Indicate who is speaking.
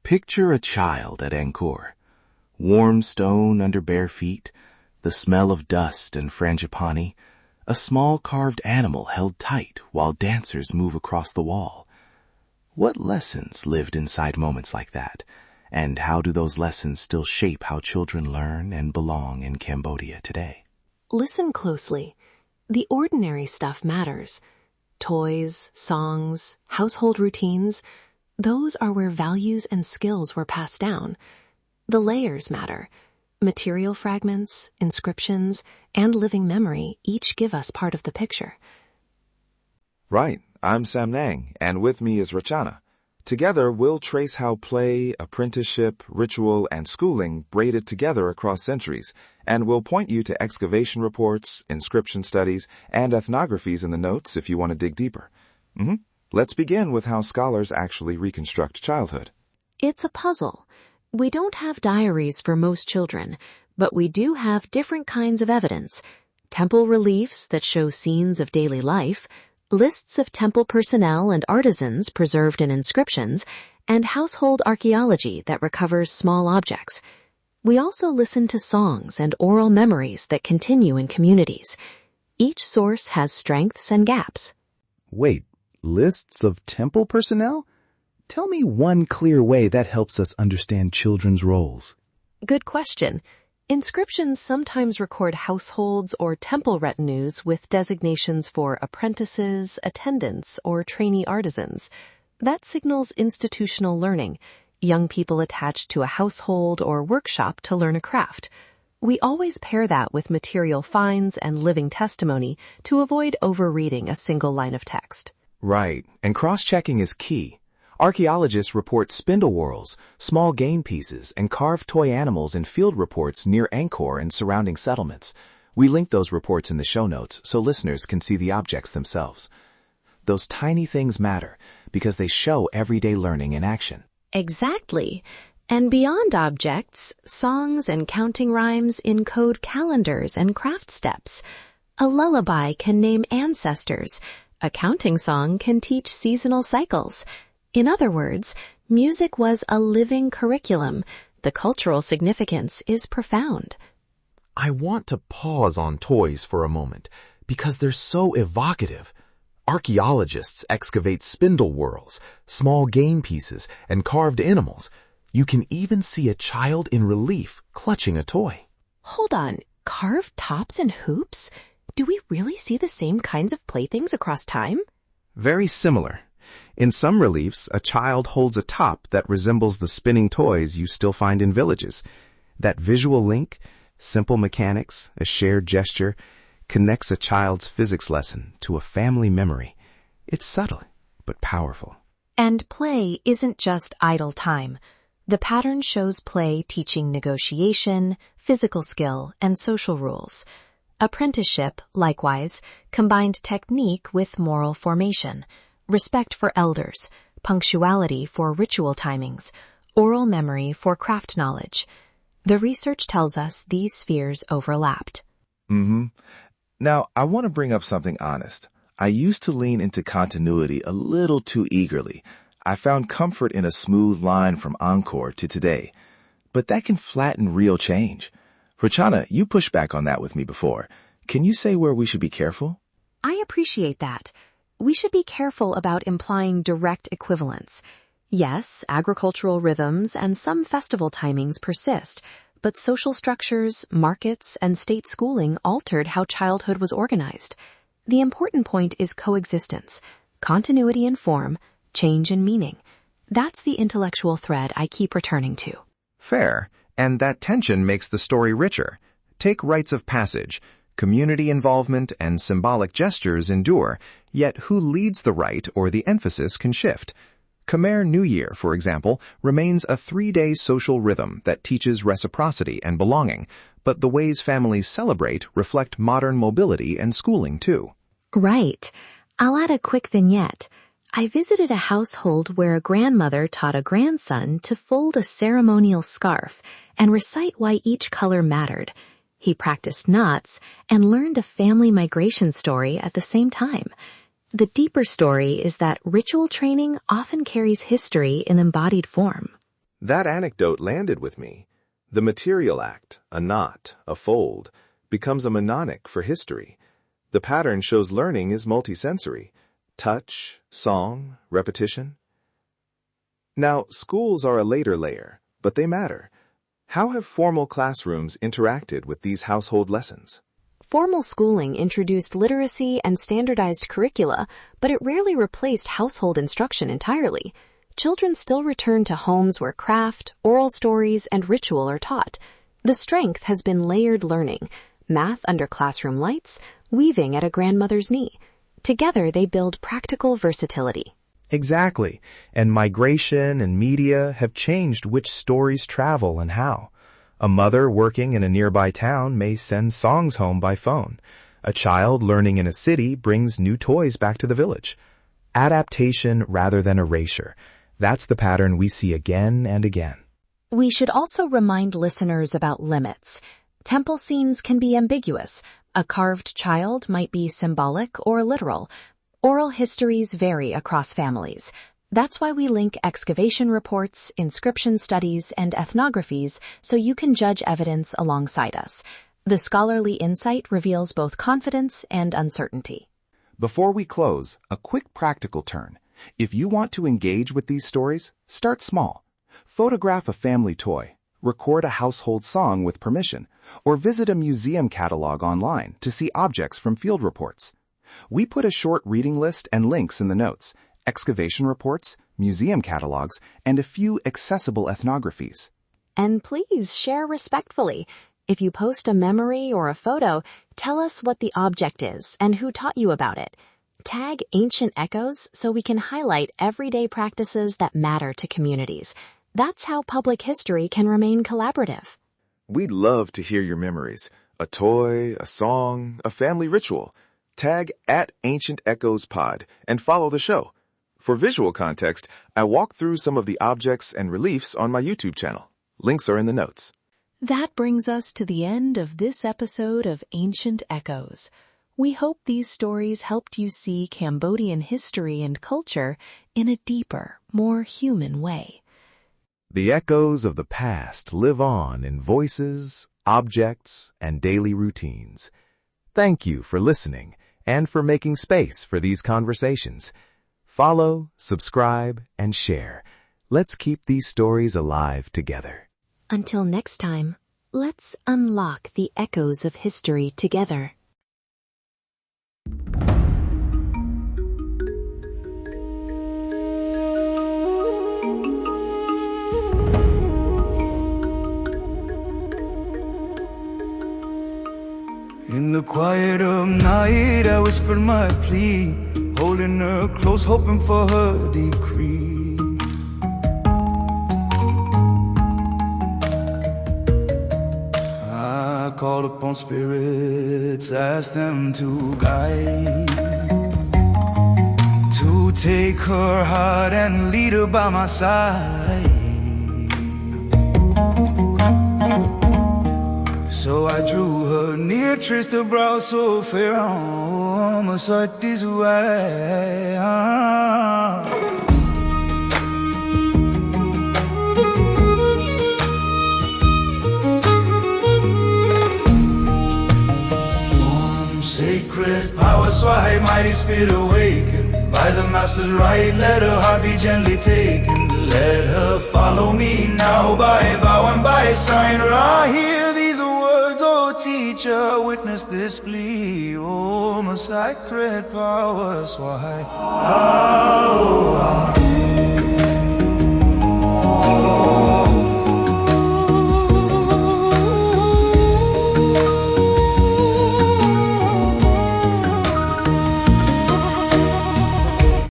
Speaker 1: Picture a child at Angkor. Warm stone under bare feet, the smell of dust and frangipani, a small carved animal held tight while dancers move across the wall. What lessons lived inside moments like that? And how do those lessons still shape how children learn and belong in Cambodia today?
Speaker 2: Listen closely. The ordinary stuff matters. Toys, songs, household routines, those are where values and skills were passed down. The layers matter. Material fragments, inscriptions, and living memory each give us part of the picture.
Speaker 3: Right. I'm Sam Nang, and with me is Rachana. Together, we'll trace how play, apprenticeship, ritual, and schooling braided together across centuries, and we'll point you to excavation reports, inscription studies, and ethnographies in the notes if you want to dig deeper. Let's begin with how scholars actually reconstruct childhood.
Speaker 2: It's a puzzle. We don't have diaries for most children, but we do have different kinds of evidence. Temple reliefs that show scenes of daily life, lists of temple personnel and artisans preserved in inscriptions, and household archaeology that recovers small objects. We also listen to songs and oral memories that continue in communities. Each source has strengths and gaps.
Speaker 4: Wait, lists of temple personnel? Tell me one clear way that helps us understand children's roles.
Speaker 2: Good question. Inscriptions sometimes record households or temple retinues with designations for apprentices, attendants, or trainee artisans. That signals institutional learning, young people attached to a household or workshop to learn a craft. We always pair that with material finds and living testimony to avoid overreading a single line of text.
Speaker 3: Right, and cross-checking is key. Archaeologists report spindle whorls, small game pieces, and carved toy animals in field reports near Angkor and surrounding settlements. We link those reports in the show notes so listeners can see the objects themselves. Those tiny things matter because they show everyday learning in action.
Speaker 2: Exactly. And beyond objects, songs and counting rhymes encode calendars and craft steps. A lullaby can name ancestors. A counting song can teach seasonal cycles. In other words, music was a living curriculum. The cultural significance is profound.
Speaker 1: I want to pause on toys for a moment because they're so evocative. Archaeologists excavate spindle whorls, small game pieces, and carved animals. You can even see a child in relief clutching a toy.
Speaker 2: Hold on, carved tops and hoops? Do we really see the same kinds of playthings across time?
Speaker 3: Very similar. In some reliefs, a child holds a top that resembles the spinning toys you still find in villages. That visual link, simple mechanics, a shared gesture, connects a child's physics lesson to a family memory. It's subtle, but powerful.
Speaker 2: And play isn't just idle time. The pattern shows play teaching negotiation, physical skill, and social rules. Apprenticeship, likewise, combined technique with moral formation, respect for elders, punctuality for ritual timings, oral memory for craft knowledge. The research tells us these spheres overlapped.
Speaker 3: Now, I want to bring up something honest. I used to lean into continuity a little too eagerly. I found comfort in a smooth line from Angkor to today. But that can flatten real change. Rachana, you pushed back on that with me before. Can you say where we should be careful?
Speaker 2: I appreciate that. We should be careful about implying direct equivalence. Yes, agricultural rhythms and some festival timings persist, but social structures, markets, and state schooling altered how childhood was organized. The important point is coexistence, continuity in form, change in meaning. That's the intellectual thread I keep returning to.
Speaker 5: Fair, and that tension makes the story richer. Take rites of passage. Community involvement and symbolic gestures endure, yet who leads the rite or the emphasis can shift. Khmer New Year, for example, remains a 3-day social rhythm that teaches reciprocity and belonging, but the ways families celebrate reflect modern mobility and schooling too.
Speaker 2: Right. I'll add a quick vignette. I visited a household where a grandmother taught a grandson to fold a ceremonial scarf and recite why each color mattered. He practiced knots and learned a family migration story at the same time. The deeper story is that ritual training often carries history in embodied form.
Speaker 3: That anecdote landed with me. The material act, a knot, a fold, becomes a mnemonic for history. The pattern shows learning is multisensory. Touch, song, repetition. Now, schools are a later layer, but they matter. How have formal classrooms interacted with these household lessons?
Speaker 2: Formal schooling introduced literacy and standardized curricula, but it rarely replaced household instruction entirely. Children still return to homes where craft, oral stories, and ritual are taught. The strength has been layered learning, math under classroom lights, weaving at a grandmother's knee. Together they build practical versatility.
Speaker 5: Exactly, and migration and media have changed which stories travel and how. A mother working in a nearby town may send songs home by phone. A child learning in a city brings new toys back to the village. Adaptation rather than erasure. That's the pattern we see again and again.
Speaker 2: We should also remind listeners about limits. Temple scenes can be ambiguous. A carved child might be symbolic or literal. Oral histories vary across families. That's why we link excavation reports, inscription studies, and ethnographies so you can judge evidence alongside us. The scholarly insight reveals both confidence and uncertainty.
Speaker 1: Before we close, a quick practical turn. If you want to engage with these stories, start small. Photograph a family toy, record a household song with permission, or visit a museum catalog online to see objects from field reports. We put a short reading list and links in the notes, excavation reports, museum catalogs, and a few accessible ethnographies.
Speaker 2: And please share respectfully. If you post a memory or a photo, tell us what the object is and who taught you about it. Tag Ancient Echoes so we can highlight everyday practices that matter to communities. That's how public history can remain collaborative.
Speaker 3: We'd love to hear your memories. A toy, a song, a family ritual. Tag @AncientEchoesPod and follow the show. For visual context, I walk through some of the objects and reliefs on my YouTube channel. Links are in the notes.
Speaker 2: That brings us to the end of this episode of Ancient Echoes. We hope these stories helped you see Cambodian history and culture in a deeper, more human way.
Speaker 5: The echoes of the past live on in voices, objects, and daily routines. Thank you for listening and for making space for these conversations. Follow, subscribe, and share. Let's keep these stories alive together.
Speaker 2: Until next time, let's unlock the echoes of history together.
Speaker 6: In the quiet of night, I whispered my plea, holding her close, hoping for her decree. I called upon spirits, asked them to guide, to take her heart and lead her by my side. So I drew her near, traced her brow so fair, my sight is way. Sacred power, Swahili, mighty spirit awakened. By the master's right, let her heart be gently taken. Let her follow me now by vow and by sign. I hear these words, oh teacher, witness this plea. Oh, my sacred power, Swahili.